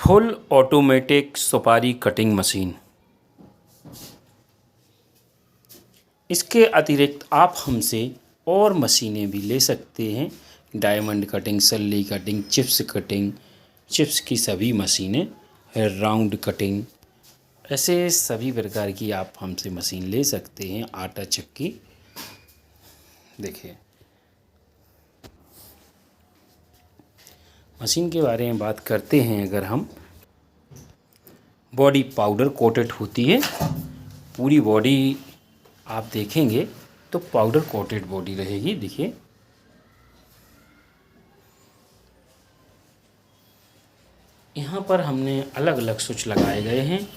Full automatic सुपारी cutting machine. इसके अतिरिक्त आप हमसे और मशीनें भी ले सकते हैं। डायमंड कटिंग, सल्ली कटिंग, चिप्स कटिंग, चिप्स की सभी मशीनें, राउंड कटिंग, ऐसे सभी प्रकार की आप हमसे मशीन ले सकते हैं। आटा चक्की देखिए। मशीन के बारे में बात करते हैं अगर हम, बॉडी पाउडर कोटेड होती है। पूरी बॉडी आप देखेंगे तो पाउडर कोटेड बॉडी रहेगी। देखिए यहाँ पर हमने अलग अलग स्विच लगाए गए हैं।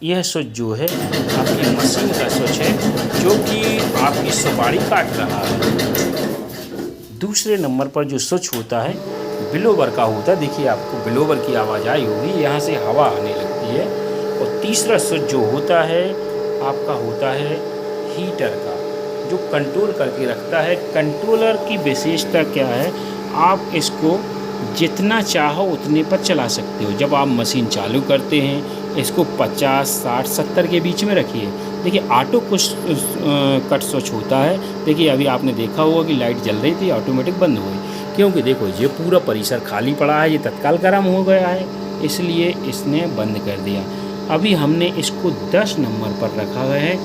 यह स्विच जो है आपकी मशीन का स्विच है जो कि आपकी सुपारी काट रहा है। दूसरे नंबर पर जो स्विच होता है ब्लोवर का होता है। देखिए आपको ब्लोवर की आवाज़ आई होगी, यहाँ से हवा आने लगती है। और तीसरा स्विच जो होता है आपका होता है हीटर का, जो कंट्रोल करके रखता है। कंट्रोलर की विशेषता क्या है, आप इसको जितना चाहो उतने पर चला सकते हो। जब आप मशीन चालू करते हैं इसको 50, 60, 70 के बीच में रखिए। देखिए ऑटो कुछ कट स्विच होता है। देखिए अभी आपने देखा होगा कि लाइट जल रही थी, ऑटोमेटिक बंद हो गई, क्योंकि देखो ये पूरा परिसर खाली पड़ा है, ये तत्काल गर्म हो गया है, इसलिए इसने बंद कर दिया। अभी हमने इसको 10 नंबर पर रखा हुआ है।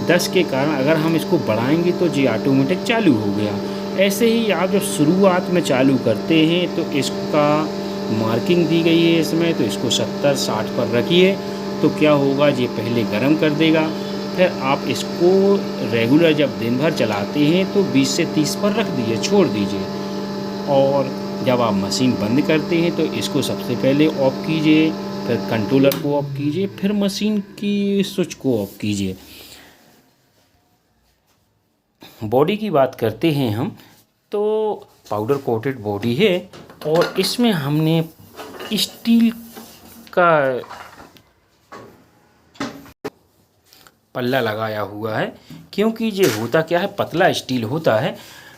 10 के कारण अगर हम इसको बढ़ाएंगे तो ये ऑटोमेटिक चालू हो गया। ऐसे ही आप जब शुरुआत में चालू करते हैं तो इसका मार्किंग दी गई है इसमें, तो इसको 70, 60 पर रखिए। तो क्या होगा, ये पहले गर्म कर देगा। फिर आप इसको रेगुलर जब दिन भर चलाते हैं तो 20 से 30 पर रख दीजिए, छोड़ दीजिए। और जब आप मशीन बंद करते हैं तो इसको सबसे पहले ऑफ कीजिए, फिर कंट्रोलर को ऑफ कीजिए, फिर मशीन की स्विच को ऑफ कीजिए। बॉडी की बात करते हैं हम, तो पाउडर कोटेड बॉडी है और इसमें हमने स्टील का पल्ला लगाया हुआ है, क्योंकि ये होता क्या है, पतला स्टील होता है।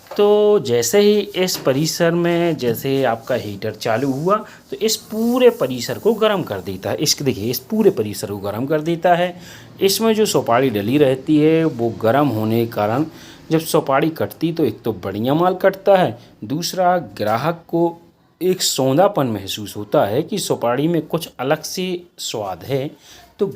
तो जैसे ही इस परिसर में जैसे आपका हीटर चालू हुआ तो इस पूरे परिसर को गर्म कर देता है। इसके देखिए इस पूरे परिसर को गर्म कर देता है। इसमें जो सुपारी डली रहती है वो गर्म होने के कारण जब सुपारी कटती तो एक तो बढ़िया माल कटता है, दूसरा ग्राहक को एक सौंधापन महसूस होता है कि सुपारी में कुछ अलग से स्वाद है। तो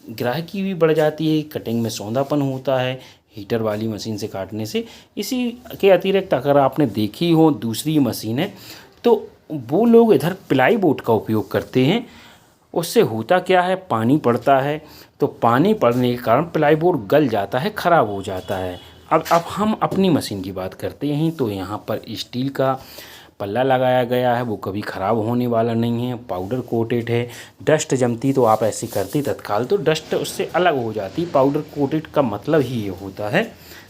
ग्राहकी भी बढ़ जाती है, कटिंग में सौंधापन होता है हीटर वाली मशीन से काटने से। इसी के अतिरिक्त अगर आपने देखी हो दूसरी मशीनें, तो वो लोग इधर प्लाई बोर्ड का उपयोग करते हैं। उससे होता क्या है, पानी पड़ता है, तो पानी पड़ने के कारण प्लाई बोर्ड गल जाता है, ख़राब हो जाता है। अब हम अपनी मशीन की बात करते हैं तो यहाँ पर स्टील का पल्ला लगाया गया है, वो कभी ख़राब होने वाला नहीं है, पाउडर कोटेड है। डस्ट जमती तो आप ऐसे करते तत्काल तो डस्ट उससे अलग हो जाती। पाउडर कोटेड का मतलब ही ये होता है।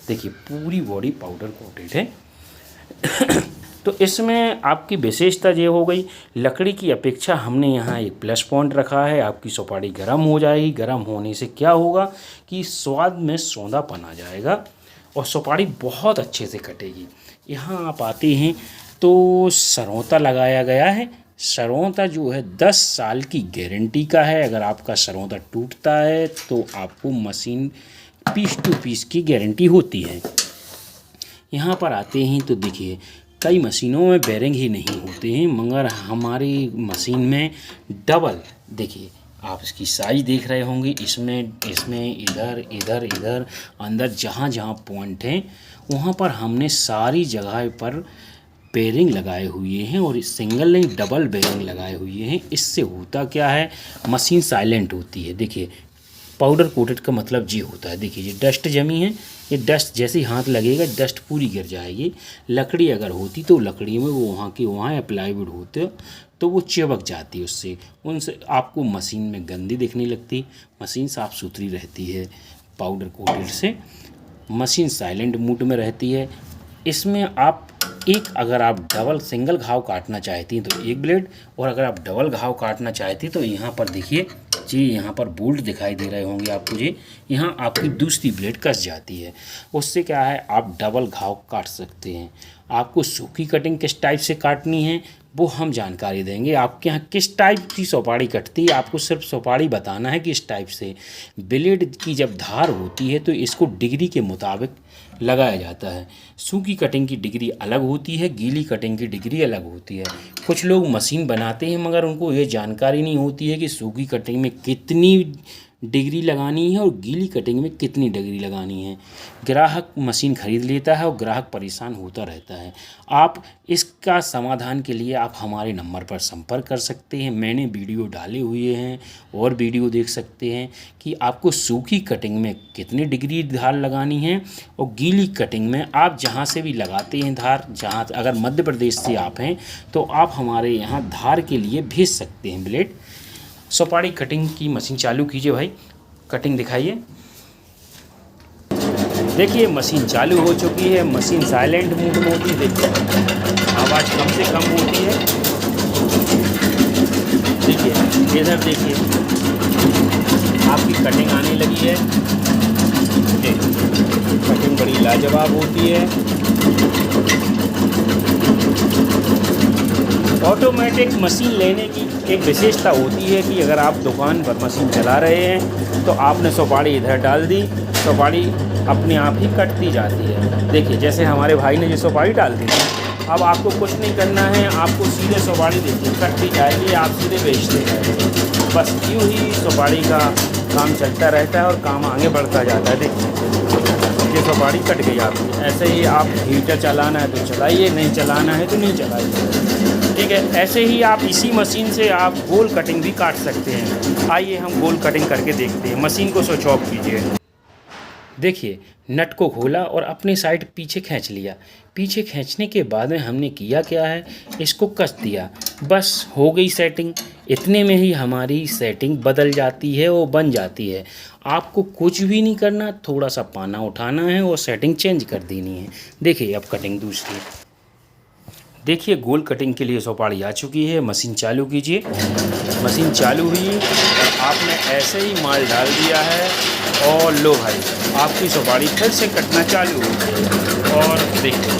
देखिए पूरी बॉडी पाउडर कोटेड है। तो इसमें आपकी विशेषता ये हो गई, लकड़ी की अपेक्षा हमने यहाँ एक प्लस पॉइंट रखा है। आपकी सुपारी गर्म हो जाएगी, गर्म होने से क्या होगा कि स्वाद में सौंधापन आ जाएगा और सुपारी बहुत अच्छे से कटेगी। यहाँ आप आते हैं तो सरौता लगाया गया है। सरौता जो है 10 साल की गारंटी का है। अगर आपका सरौता टूटता है तो आपको मशीन पीस टू पीस की गारंटी होती है। यहाँ पर आते हैं तो देखिए कई मशीनों में बेरिंग ही नहीं होते हैं, मगर हमारी मशीन में डबल, देखिए आप इसकी साइज देख रहे होंगे, इसमें इधर अंदर जहाँ जहाँ पॉइंट हैं वहाँ पर हमने सारी जगह पर बेरिंग लगाए हुए हैं और सिंगल नहीं डबल बेरिंग लगाए हुए हैं। इससे होता क्या है, मशीन साइलेंट होती है। देखिए पाउडर कोटेड का मतलब ये होता है। देखिए ये डस्ट जमी है, ये डस्ट जैसे ही हाथ लगेगा डस्ट पूरी गिर जाएगी। लकड़ी अगर होती तो लकड़ी में वो वहाँ के वहाँ या प्लाईवुड होते तो वो चिपक जाती, उससे उनसे आपको मशीन में गंदी दिखने लगती। मशीन साफ़ सुथरी रहती है पाउडर कोटेड से। मशीन साइलेंट मोड में रहती है। इसमें आप अगर आप डबल सिंगल घाव काटना चाहती हैं तो एक ब्लेड, और अगर आप डबल घाव काटना चाहती हैं तो यहाँ पर देखिए जी, यहाँ पर बोल्ट दिखाई दे रहे होंगे आपको जी, यहाँ आपकी दूसरी ब्लेड कस जाती है। उससे क्या है, आप डबल घाव काट सकते हैं। आपको सूखी कटिंग किस टाइप से काटनी है वो हम जानकारी देंगे। आपके यहाँ किस टाइप की सुपारी कटती है, आपको सिर्फ सुपारी बताना है कि इस टाइप से। ब्लेड की जब धार होती है तो इसको डिग्री के मुताबिक लगाया जाता है। सूखी कटिंग की डिग्री अलग होती है, गीली कटिंग की डिग्री अलग होती है। कुछ लोग मशीन बनाते हैं मगर उनको ये जानकारी नहीं होती है कि सूखी कटिंग में कितनी डिग्री लगानी है और गीली कटिंग में कितनी डिग्री लगानी है। ग्राहक मशीन खरीद लेता है और ग्राहक परेशान होता रहता है। आप इसका समाधान के लिए आप हमारे नंबर पर संपर्क कर सकते हैं। मैंने वीडियो डाले हुए हैं और वीडियो देख सकते हैं कि आपको सूखी कटिंग में कितनी डिग्री धार लगानी है और गीली कटिंग में आप जहाँ से भी लगाते हैं धार, जहाँ अगर मध्य प्रदेश से आप हैं तो आप हमारे यहाँ धार के लिए भेज सकते हैं ब्लेड। सुपारी कटिंग की मशीन चालू कीजिए भाई, कटिंग दिखाइए। देखिए मशीन चालू हो चुकी है, मशीन साइलेंट मोड में होती है, देखिए आवाज़ कम से कम होती है। देखिए इधर देखिए आपकी कटिंग आने लगी है। कटिंग बड़ी लाजवाब होती है। ऑटोमेटिक मशीन लेने की एक विशेषता होती है कि अगर आप दुकान पर मशीन चला रहे हैं तो आपने सुपारी इधर डाल दी, सुपारी अपने आप ही कटती जाती है। देखिए जैसे हमारे भाई ने जो सुपारी डाल दी, अब आपको कुछ नहीं करना है, आपको सीधे सुपारी देखिए कटती जाएगी, आप सीधे बेचते जाएंगे। बस यूँ ही सुपारी का काम चलता रहता है और काम आगे बढ़ता जाता है। देखिए ये सुपारी कट गई आपकी। ऐसे ही आप हीटर चलाना है तो चलाइए, नहीं चलाना है तो नहीं चलाइए, ठीक है। ऐसे ही आप इसी मशीन से आप गोल कटिंग भी काट सकते हैं। आइए हम गोल कटिंग करके देखते हैं। मशीन को स्विच ऑफ कीजिए। देखिए नट को खोला और अपने साइड पीछे खींच लिया। पीछे खींचने के बाद में हमने किया क्या है, इसको कस दिया, बस हो गई सेटिंग। इतने में ही हमारी सेटिंग बदल जाती है और बन जाती है। आपको कुछ भी नहीं करना, थोड़ा सा पाना उठाना है और सेटिंग चेंज कर देनी है। देखिए अब कटिंग दूसरी। देखिए गोल कटिंग के लिए सुपारी आ चुकी है। मशीन चालू कीजिए। मशीन चालू हुई और आपने ऐसे ही माल डाल दिया है और लो भाई आपकी सुपारी फिर से कटना चालू हो गई। और देखिए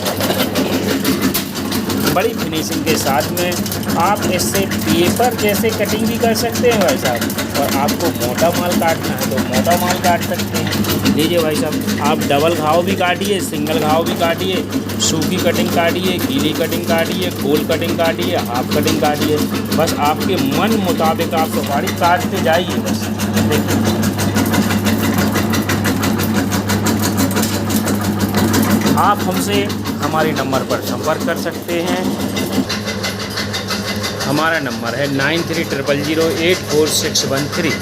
बड़ी फिनिशिंग के साथ में आप इससे पेपर जैसे कटिंग भी कर सकते हैं भाई साहब। और आपको मोटा माल काटना है तो मोटा माल काट सकते हैं। लीजिए भाई साहब, आप डबल घाव भी काटिए, सिंगल घाव भी काटिए, सूखी कटिंग काटिए, गीली कटिंग काटिए, गोल कटिंग काटिए, हाफ कटिंग काटिए। बस आपके मन मुताबिक आप सुपारी काटते जाइए। बस देखिए आप हमसे हमारे नंबर पर संपर्क कर सकते हैं। हमारा नंबर है 9300084613।